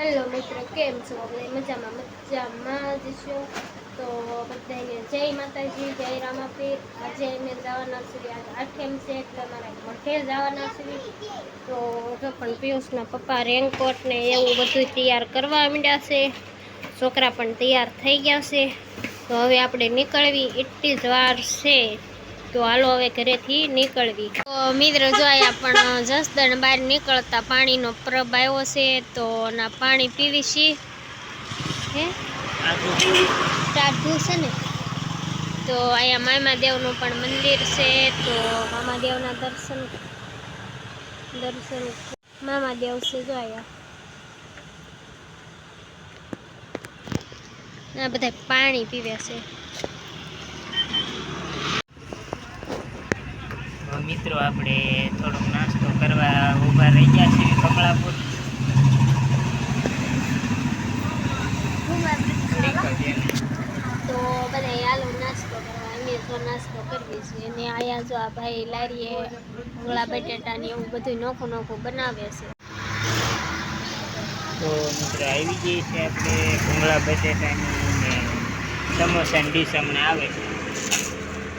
Hello મિત્રો, કેમ છો? આપણે મજામાં જ છો. તો બધાને જય માતાજી, જય રામાપીર. આજે અમે જવાના છીએ, આજે આઠમ છે એટલે અમારા મઠે જવાના છીએ. તો જો પણ પિયુષના પપ્પા રેનકોટ ને એવું બધું તૈયાર કરવા માંડ્યા છે. છોકરા પણ તૈયાર થઈ ગયા છે. તો હવે આપણે નીકળવી એટલી જ વાર છે. તો હાલો હવે ઘરેથી નીકળવી. તો મિત્રો જો અહીંયા પણ જસદણ બહાર નીકળતા પાણીનો પ્રબ આવ્યો છે. તો ના પાણી પીવી છીએ હે ટાઢું છે ને. તો અહીંયા મામાદેવનું પણ મંદિર છે. તો મામાદેવના દર્શન મામાદેવ છે જો અહીંયા આ બધા પાણી પીવે છે. મિત્રો આપણે થોડોક નાસ્તો કરવા ઊભા રહી ગયા છીએ કમળાપુર. તો બધા હાલો નાસ્તો કરવા, અમે જો નાસ્તો કરવી છે. અને અહીંયા જો આ ભાઈ લારીએ ભૂંગળા બટેટા ને એવું બધું નોખું નોખું બનાવે છે. તો મિત્રો આવી ગઈ છે આપણે ભૂંગળા બટેટાની ને સમોસાની ડીશ અમને આવે છે.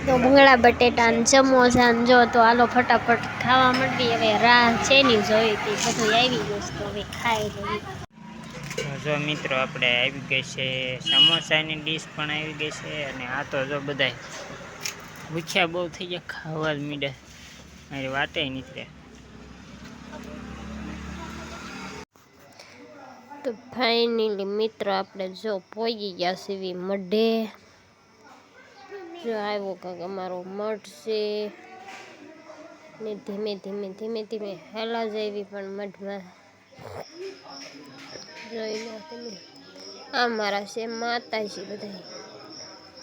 તો ભૂંગળા બટેટા ને સમોસા જો તો હાલો ફટાફટ ખાવા માંડી. હવે રાહ છે ની જોઈ હતી, બધું આવી ગયું તો હવે ખાઈ લઈએ. જો મિત્રો આપણે આવી ગઈ છે સમોસાની ડીશ પણ આવી ગઈ છે. અને આ તો જો બધા ભૂખ્યા બહુ થઈ ગયા, ખાવા જ મીડે મારી વાટે નીકળે. તો ફાઇનલી મિત્રો આપણે જો પહોંચી ગયા છીએ મઢે. જો આવ્યો કાંક અમારો મઠ છે ને ધીમે ધીમે હેલા જવી પણ મઢમાં જોઈ લો તમે. આ મારા છે માતાજી બધા.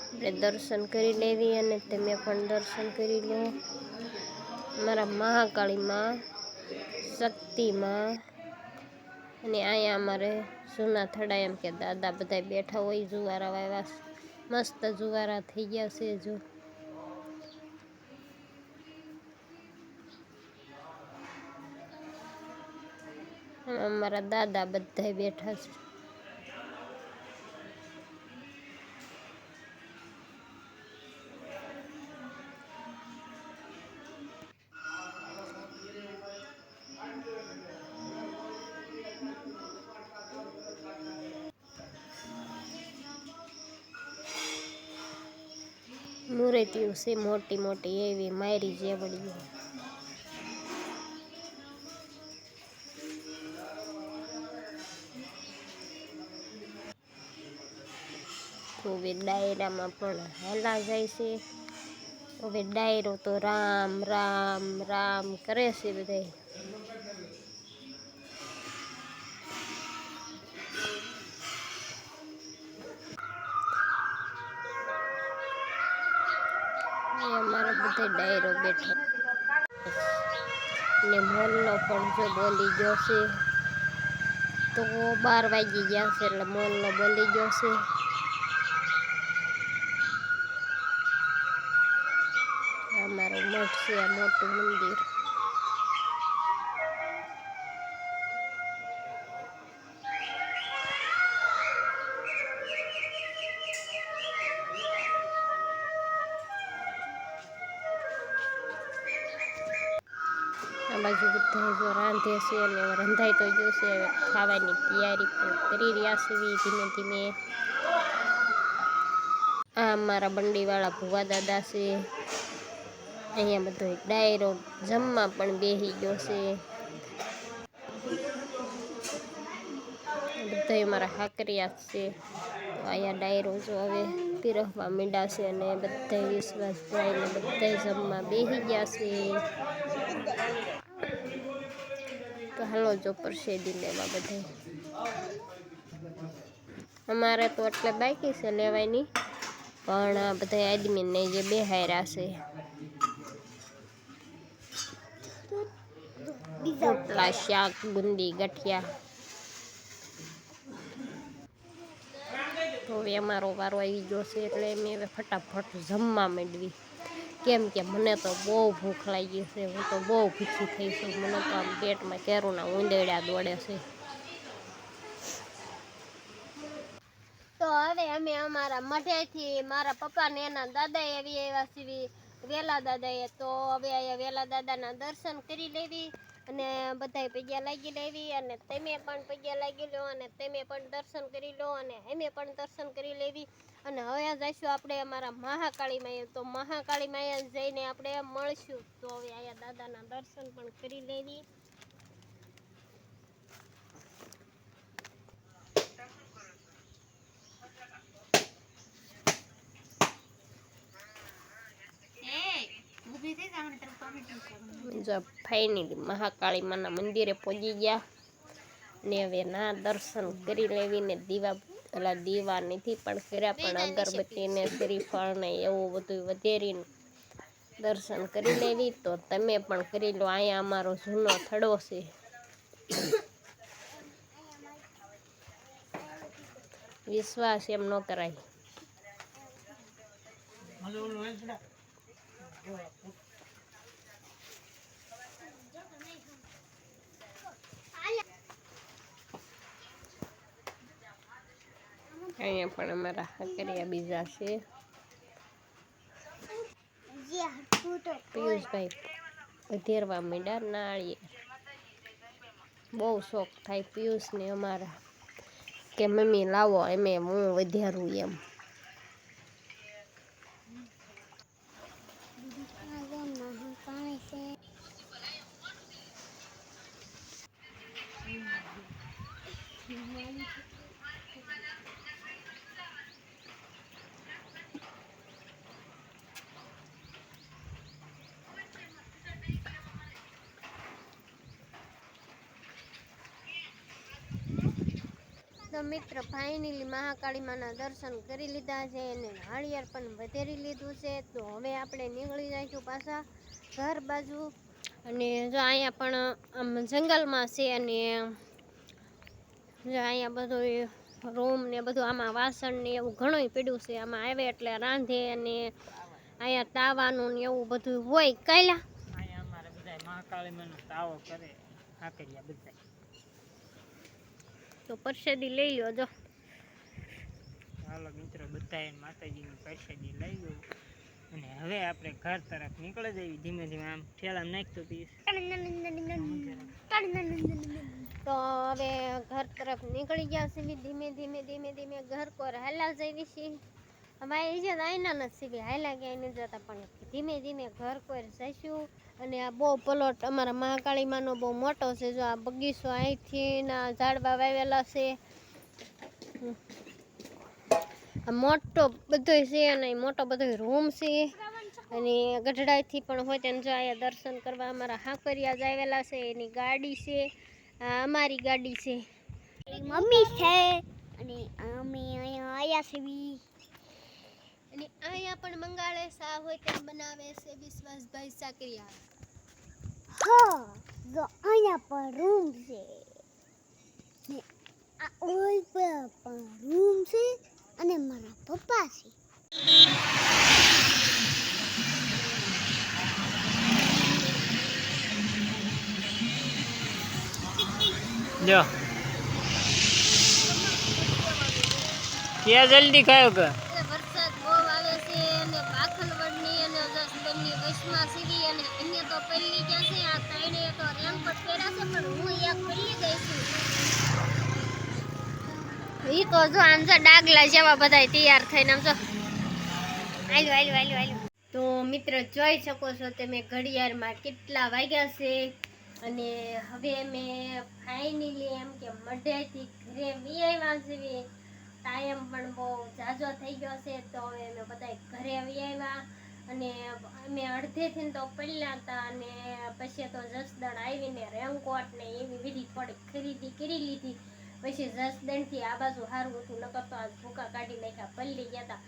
આપણે દર્શન કરી લેવી અને તમે પણ દર્શન કરી લો. મારા મહાકાળીમાં, શક્તિમાં. અને અહીંયા અમારે જૂના થડા એમ કે દાદા બધા બેઠા હોય, જુવારા વાવ્યા મસ્ત જુવારા થઈ ગયા છે. જો અમારા દાદા બધા બેઠા છે. મૂર્તિઓ છે મોટી મોટી એવી મારી જેવડીઓ. તો હવે ડાયરામાં પણ હેલા જાય છે. હવે ડાયરો તો રામ રામ રામ કરે છે બધા. અમારો બધો ડાયરો બેઠો ને મોરલો પણ જો બોલી ગયો છે. તો 12 વાગી ગયા છે એટલે મોરલો બોલી ગયો છે. અમારો મઠ છે, આ મોટું મંદિર. આ બાજુ બધા જો રાંધે છે અને રંધાઈ તો ગયું છે. ખાવાની તૈયારી પણ કરી રહ્યા છે ધીમે ધીમે. આ અમારા બંડીવાળા ભુવા દાદા છે. અહીંયા બધો ડાયરો જમવા પણ બેસી ગયો છે. બધા અમારા હાકરિયા છે. તો અહીંયા ડાયરો જો હવે પીરસવા માંડ્યા છે અને બધા વિશ્વાસભાઈને બધા જમવા બેસી ગયા છે. તો હાલો જો પ્રસાદી લેવા બધા. અમારે તો એટલે બાકી છે લેવાની, પણ બધા આદમીને જે બેહાર્યા છે. રોટલા શાક બુંદી ગઠિયા. તો હવે અમારો વારો આવી ગયો છે એટલે અમે હવે ફટાફટ જમવા માંડવી. કેમ કે મને તો બહુ ભૂખ લાગી છે. હું તો બહુ ભૂખી થઈ છું. મને તો આમ પેટમાં કેરુંના ઉંદેડા દોડે છે. હવે અમે અમારા મઢેથી મારા પપ્પા ને એના દાદા આવી આવ્યા છીએ વેલા દાદાએ, તો હવે અહીંયા વેલા દાદાના દર્શન કરી લેવી અને બધાય પગ્યા લાગી લેવી, અને તમે પણ પગ્યા લાગી લો અને તમે પણ દર્શન કરી લો અને અમે પણ દર્શન કરી લેવી. અને હવે જઈશું આપણે અમારા મહાકાળી માએ, તો મહાકાળી માએ જઈને આપણે મળશું. તો હવે અહીંયા દાદાના દર્શન પણ કરી લેવી. જો ફાઇનલી મહાકાળી માના મંદિરે પહોંચી ગયા ને હવે ના દર્શન કરી લેવી ને દીવા નથી પણ કર્યા, પણ અગરબત્તી ને શ્રીફળ ને એવું બધું વધેરીને દર્શન કરી લેવી. તો તમે પણ કરી લો. અહીંયા અમારો જૂનો થડો છે. વિશ્વાસ એમ ન કરાય. અહીંયા પણ અમારા હકરિયા બીજા છે. પિયુષભાઈ વધેરવા માંડ્યા નાળિયેર. બહુ શોખ થાય પિયુષને અમારા કે મમ્મી લાવો એમે હું વધેરું એમ. તો મિત્ર ફાઇનલી મહાકાળી માના દર્શન કરી લીધા છે અને નાળિયેર પણ વધેરી લીધું છે. તો હવે આપણે નીકળી જઈશું પાછા ઘર બાજુ. અને જો અહીંયા પણ આમ જંગલમાં છે અને જો અહીંયા બધું રૂમ ને બધું આમાં વાસણ ને એવું ઘણું પડ્યું છે. આમાં આવે એટલે રાંધે અને અહીંયા તાવાનું ને એવું બધું હોય. કાયલા અહીંયા અમારે બધા મહાકાળી માનો તાવો કરે હાકરિયા બધા. તો પ્રસાદી લઈ લો. જો ચાલો મિત્રો બધાએ માતાજીની પ્રસાદી લઈ લો અને હવે આપણે ઘર તરફ નીકળી જઈએ ધીમે ધીમે. આમ ઠેલા નાખતો પીસ. તો હવે ઘર તરફ નીકળી ગયા છે. ધીમે ધીમે ઘર કોર હાલા જઈએ છીએ. અમારે એ જે આઈના નથી હાલા ગયા નથી જતા, પણ ધીમે ધીમે ઘર કોર જઈશું. અને આ બહુ પ્લોટ અમારા મહાકાળી માનો બહુ મોટો છે. જો આ બગીચો અહીંથી ના ઝાડવા વાવેલા છે. મોટો બધો છે અને મોટો બધો રૂમ છે અને ગઢડાથી પણ હોય તેને જો અહીંયા દર્શન કરવા અમારા હાકરિયા જ આવેલા છે. એની ગાડી છે, આ અમારી ગાડી છે, મમ્મી છે અને અમે અહીંયા આવ્યા છીએ. અને અહીંયા પણ મંગાળે સા હોય તેમ બનાવે છે વિશ્વાસભાઈ સાકરિયા. હા, જો અહીંયા પણ રૂમ છે ને આ ઓલ પર પણ રૂમ છે અને મારા પપ્પા છે. જો ક્યાં જલ્દી ખાયો કે વરસાદ બહુ આવે છે અને પાખલવડની અને જસબનની વચમાં સીવી અને અહીંયા તો પહેલી ગયા છે. આ સાઈડે તો રેનકોટ પહેર્યા છે પણ હું એક પહેલી ગઈ છું. ઈ તો જો આમ જો ડાગલા જેવા બધા તૈયાર થઈને આમ જો આલ્યું. તો મિત્ર જોઈ શકો છો તમે ઘડિયાળમાં કેટલા વાગ્યા છે. અને હવે અમે ફાઇનલી એમ કે મઢેથી ઘરે વી આવ્યા છીએ. ટાઈમ પણ બહુ ઝાઝો થઈ ગયો છે. તો હવે અમે બધા ઘરે વી આવ્યા અને અમે અડધેથી તો પડ્યા હતા અને પછી તો જસદણ આવીને રેનકોટ ને એવી બીજી થોડીક ખરીદી કરી લીધી. પછી જસદણથી આ બાજુ સારું હતું, નકર તો આ ભૂકા કાઢી નાખ્યા, પલળી ગયા હતા.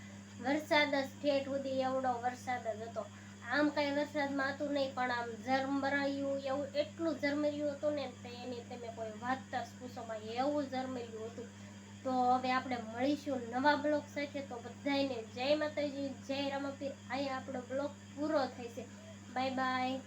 વરસાદ જ ઠેઠ સુધી એવડો વરસાદ જ હતો. આમ કઈ વરસાદમાં હતું નહીં પણ આમ ઝરમરાયું એવું એટલું ઝરમર્યું હતું ને એની તમે કોઈ વાત જ પૂછોમાં, એવું ઝરમર્યું હતું. તો હવે આપણે મળીશું નવા બ્લોગ સાથે. તો બધાને જય માતાજી, જય રામાપીર. અહીંયા આપણો બ્લોગ પૂરો થાય છે. Bye bye.